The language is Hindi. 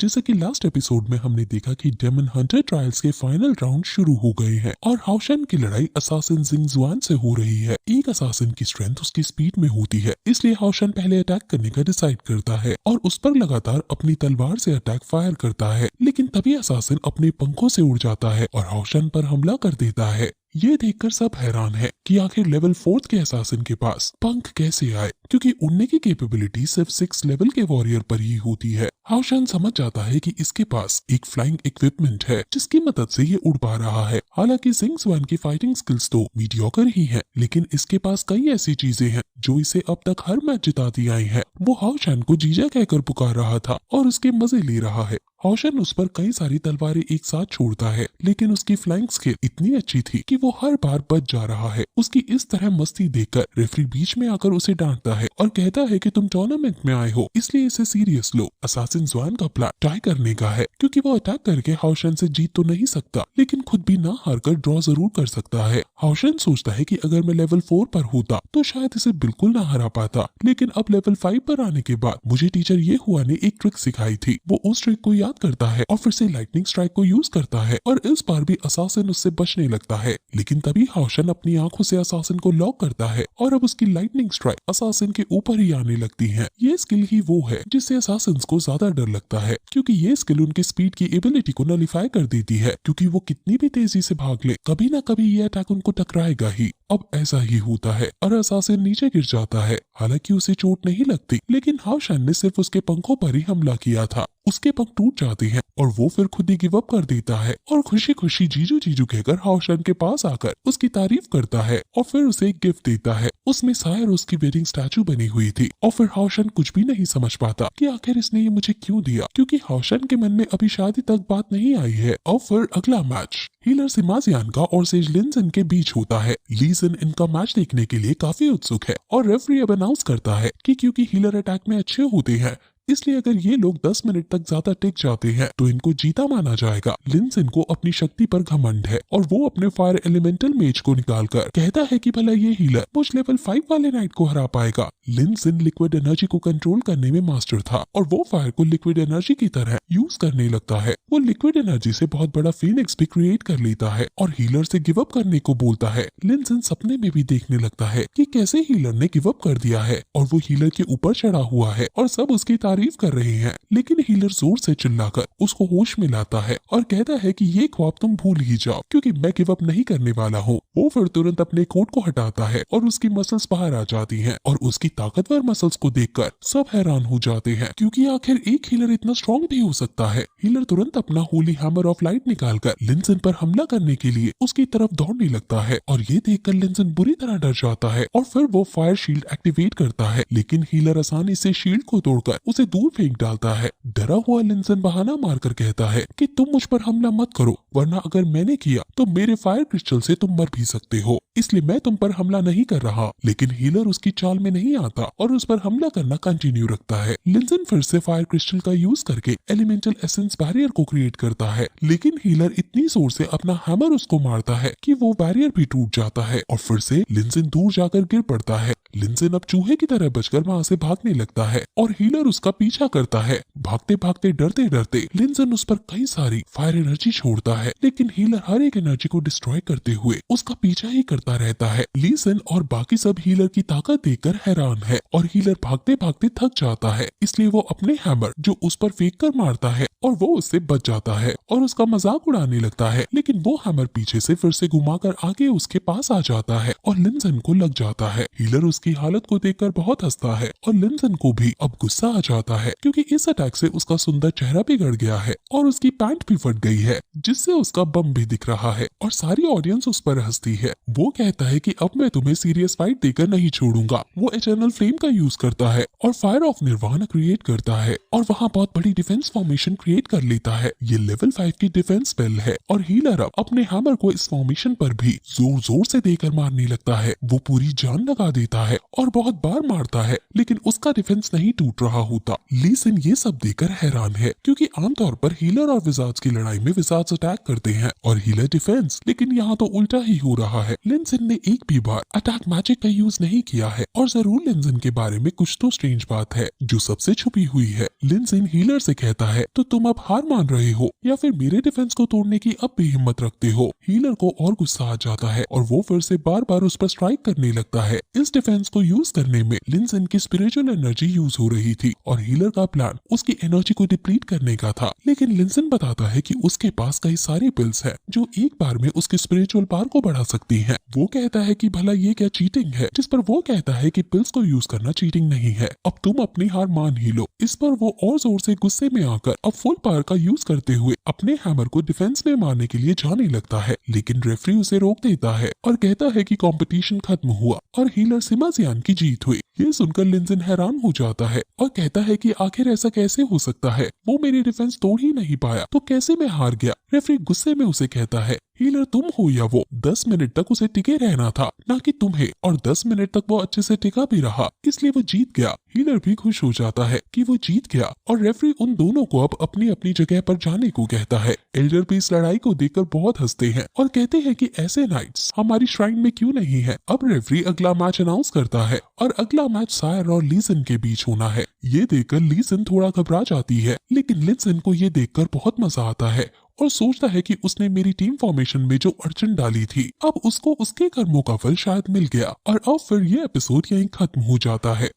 जैसे कि लास्ट एपिसोड में हमने देखा कि डेमन हंटर ट्रायल्स के फाइनल राउंड शुरू हो गए हैं और हाओशन की लड़ाई असासिन जिंग जुआन से हो रही है। एक असासिन की स्ट्रेंथ उसकी स्पीड में होती है, इसलिए हाओशन पहले अटैक करने का डिसाइड करता है और उस पर लगातार अपनी तलवार से अटैक फायर करता है, लेकिन तभी असासिन अपने पंखों से उड़ जाता है और हाओशन पर हमला कर देता है। ये देखकर सब हैरान है कि आखिर लेवल 4 के असासिन के पास पंख कैसे आए, क्योंकि उड़ने की कैपेबिलिटी सिर्फ 6 लेवल के वॉरियर पर ही होती है। हाओशन समझ जाता है कि इसके पास एक फ्लाइंग इक्विपमेंट है जिसकी मदद से ये उड़ पा रहा है। हालांकि जिंग जुआन की फाइटिंग स्किल्स तो मीडियोकर ही हैं, लेकिन इसके पास कई ऐसी चीजें हैं जो इसे अब तक हर मैच जिताती आई हैं। वो हाओशन को जीजा कहकर पुकार रहा था और उसके मजे ले रहा है। हाओशन उस पर कई सारी तलवारें एक साथ छोड़ता है, लेकिन उसकी फ्लाइंग स्किल इतनी अच्छी थी कि वो हर बार बच जा रहा है। उसकी इस तरह मस्ती देखकर रेफरी बीच में आकर उसे डांटता है और कहता है कि तुम टूर्नामेंट में आए हो, इसलिए इसे सीरियस लो। असासिन जुआन का प्लान टाई करने का है, क्योंकि वो अटैक करके हाओशन से जीत तो नहीं सकता, लेकिन खुद भी ना हारकर ड्रॉ जरूर कर सकता है। हाओशन सोचता है कि अगर मैं लेवल 4 पर होता तो शायद इसे बिल्कुल ना हरा पाता, लेकिन अब लेवल 5 पर आने के बाद मुझे टीचर ये हुआ ने एक ट्रिक सिखाई थी। वो उस ट्रिक को याद करता है और फिर से लाइटनिंग स्ट्राइक को यूज करता है और इस बार भी असासिन उससे बचने लगता है, लेकिन तभी हाओशन अपनी आंखों से असासिन को लॉक करता है और अब उसकी लाइटनिंग स्ट्राइक असासिन के ऊपर ही आने लगती है। ये स्किल ही वो है जिससे असासिन को ज्यादा डर लगता है, क्योंकि ये स्किल उनकी स्पीड की एबिलिटी को नलिफाई कर देती है, क्योंकि वो कितनी भी तेजी से भाग ले कभी ना कभी ये अटैक उनको टकराएगा ही। अब ऐसा ही होता है और असासिन नीचे गिर जाता है। हालांकि उसे चोट नहीं लगती, लेकिन हाओशन ने सिर्फ उसके पंखों पर ही हमला किया था। उसके पंख टूट जाते हैं और वो फिर खुद ही गिव अप कर देता है और खुशी खुशी जीजू जीजू कहकर हाओशन के पास आकर उसकी तारीफ करता है और फिर उसे एक गिफ्ट देता है। उसमें सायर उसकी वेडिंग स्टैचू बनी हुई थी और फिर हाओशन कुछ भी नहीं समझ पाता कि आखिर इसने ये मुझे क्यों दिया, क्योंकि हाओशन के मन में अभी शादी तक बात नहीं आई है। और फिर अगला मैच हीलर सिमाजियान का और सेज लिनजिन के बीच होता है। लीजिन इनका मैच देखने के लिए काफी उत्सुक है और रेफरी अब अनाउंस करता है कि क्योंकि हीलर अटैक में अच्छे होते हैं, इसलिए अगर ये लोग 10 मिनट तक ज्यादा टिक जाते हैं तो इनको जीता माना जाएगा। लिनजिन को अपनी शक्ति पर घमंड है और वो अपने फायर एलिमेंटल मेज को निकालकर कहता है कि भला ये हीलर मुझ लेवल 5 वाले नाइट को हरा पाएगा। लिनजिन लिक्विड एनर्जी को कंट्रोल करने में मास्टर था और वो फायर को लिक्विड एनर्जी की तरह यूज करने लगता है। वो लिक्विड एनर्जी से बहुत बड़ा फीनिक्स भी क्रिएट कर लेता है और हीलर से गिव अप करने को बोलता है। लिनजिन सपने में भी देखने लगता है कि कैसे हीलर ने गिव अप कर दिया है और वो हीलर के ऊपर चढ़ा हुआ है और सब उसकी तारीफ कर रहे हैं, लेकिन हीलर जोर से चिल्लाकर उसको होश में लाता है और कहता है कि ये ख्वाब तुम भूल ही जाओ, क्योंकि मैं गिव अप नहीं करने वाला हूँ। वो फिर तुरंत अपने कोट को हटाता है और उसकी मसल्स बाहर आ जाती हैं और उसकी ताकतवर मसल्स को देखकर सब हैरान हो जाते हैं, क्योंकि आखिर एक हीलर इतना स्ट्रॉन्ग भी हो सकता है। हीलर तुरंत अपना होली हैमर ऑफ लाइट निकालकर लिनजिन पर हमला करने के लिए उसकी तरफ दौड़ने लगता है और ये देखकर लिनजिन बुरी तरह डर जाता है और फिर वो फायर शील्ड एक्टिवेट करता है, लेकिन हीलर आसानी से शील्ड को तोड़कर उसे दूर फेंक डालता है। डरा हुआ लिनजिन बहाना मारकर कहता है कि तुम मुझ पर हमला मत करो, वरना अगर मैंने किया तो मेरे फायर क्रिस्टल से तुम मर भी सकते हो, इसलिए मैं तुम पर हमला नहीं कर रहा। लेकिन हीलर उसकी चाल में नहीं आता और उस पर हमला करना कंटिन्यू रखता है। लिनजिन फिर से फायर क्रिस्टल का यूज करके एलिमेंटल एसेंस बैरियर को क्रिएट करता है, लेकिन हीलर इतनी जोर से अपना हैमर उसको मारता है कि वो बैरियर भी टूट जाता है और फिर से लिनजिन दूर जाकर गिर पड़ता है। लिनजिन अब चूहे की तरह बचकर वहाँ से भागने लगता है और हीलर उसका पीछा करता है। भागते भागते डरते डरते लिनजिन उस पर कई सारी फायर एनर्जी छोड़ता है, लेकिन हीलर हर एक एनर्जी को डिस्ट्रॉय करते हुए उसका पीछा ही करता रहता है। लीजिन और बाकी सब हीलर की ताकत देखकर हैरान है और हीलर भागते भागते थक जाता है, इसलिए वो अपने हैमर जो उस पर फेंक कर मारता है और वो उससे बच जाता है और उसका मजाक उड़ाने लगता है, लेकिन वो हैमर पीछे से फिर से घुमाकर आगे उसके पास आ जाता है और लिनजिन को लग जाता है। हीलर उसकी हालत को देखकर बहुत हंसता है और लिनजिन को भी अब गुस्सा आ जाता है, क्योंकि इस अटैक से उसका सुंदर चेहरा बिगड़ गया है और उसकी पैंट भी फट गई है, जिससे उसका बम भी दिख रहा है और सारी ऑडियंस उस पर हंसती है। वो कहता है कि अब मैं तुम्हें सीरियस फाइट देकर नहीं छोड़ूंगा। वो इटर्नल फ्लेम का यूज करता है और फायर ऑफ निर्वाणा क्रिएट करता है और वहाँ बहुत बड़ी डिफेंस फॉर्मेशन क्रिएट कर लेता है। ये लेवल 5 की डिफेंस स्पेल है और हीलर अब अपने हैमर को इस फॉर्मेशन पर भी जोर जोर से देकर मारने लगता है। वो पूरी जान लगा देता है है और बहुत बार मारता है, लेकिन उसका डिफेंस नहीं टूट रहा होता। ली सिन ये सब देखकर हैरान है, क्योंकि आमतौर पर हीलर और विजार्ड्स की लड़ाई में विजार्ड्स अटैक करते हैं और हीलर डिफेंस, लेकिन यहाँ तो उल्टा ही हो रहा है। लिन सिन ने एक भी बार अटैक मैजिक का यूज नहीं किया है, और जरूर लिन सिन के बारे में कुछ तो स्ट्रेंज बात है जो सबसे छुपी हुई है। लिन सिन हीलर से कहता है, तो तुम अब हार मान रहे हो या फिर मेरे डिफेंस को तोड़ने की अब भी हिम्मत रखते हो। हीलर को और गुस्सा आ जाता है और वो फिर से बार बार उस पर स्ट्राइक करने लगता है। इस डिफेंस को यूज करने में लिन सिन की स्पिरिचुअल एनर्जी यूज हो रही थी और हीलर का प्लान उसकी एनर्जी को डिप्लीट करने का था, लेकिन लिन सिन बताता है कि उसके पास कई सारी पिल्स है जो एक बार में उसके स्पिरिचुअल पावर को बढ़ा सकती हैं। वो कहता है कि भला ये क्या चीटिंग है, जिस पर वो कहता है कि पिल्स को यूज करना चीटिंग नहीं है, अब तुम अपनी हार मान ही लो। इस पर वो और जोर से गुस्से में आकर अब फुल पावर का यूज करते हुए अपने हैमर को डिफेंस में मारने के लिए जाने लगता है, लेकिन रेफरी उसे रोक देता है और कहता है कि कंपटीशन खत्म हुआ और हीलर सिमा जियान की जीत हुई। ये सुनकर लिन सिन हैरान हो जाता है और कहता है कि आखिर ऐसा कैसे हो सकता है, वो मेरी डिफेंस तोड़ ही नहीं पाया तो कैसे मैं हार गया। रेफरी गुस्से में उसे कहता है, हीलर तुम हो या वो, 10 मिनट तक उसे टिके रहना था, ना कि तुम्हें, और 10 मिनट तक वो अच्छे से टिका भी रहा, इसलिए वो जीत गया। हीलर भी खुश हो जाता है कि वो जीत गया और रेफरी उन दोनों को अब अपनी अपनी जगह पर जाने को कहता है। एल्डर भी इस लड़ाई को देखकर बहुत हंसते हैं और कहते हैं कि ऐसे नाइट्स हमारी श्राइन में क्यों नहीं है। अब रेफरी अगला मैच अनाउंस करता है और अगला मैच सायर और ली सिन के बीच होना है। ये देखकर ली सिन थोड़ा घबरा जाती है, लेकिन लिन सिन को ये देखकर बहुत मजा आता है और सोचता है कि उसने मेरी टीम फॉर्मेशन में जो अड़चन डाली थी, अब उसको उसके कर्मों का फल शायद मिल गया। और अब फिर ये एपिसोड यहीं खत्म हो जाता है।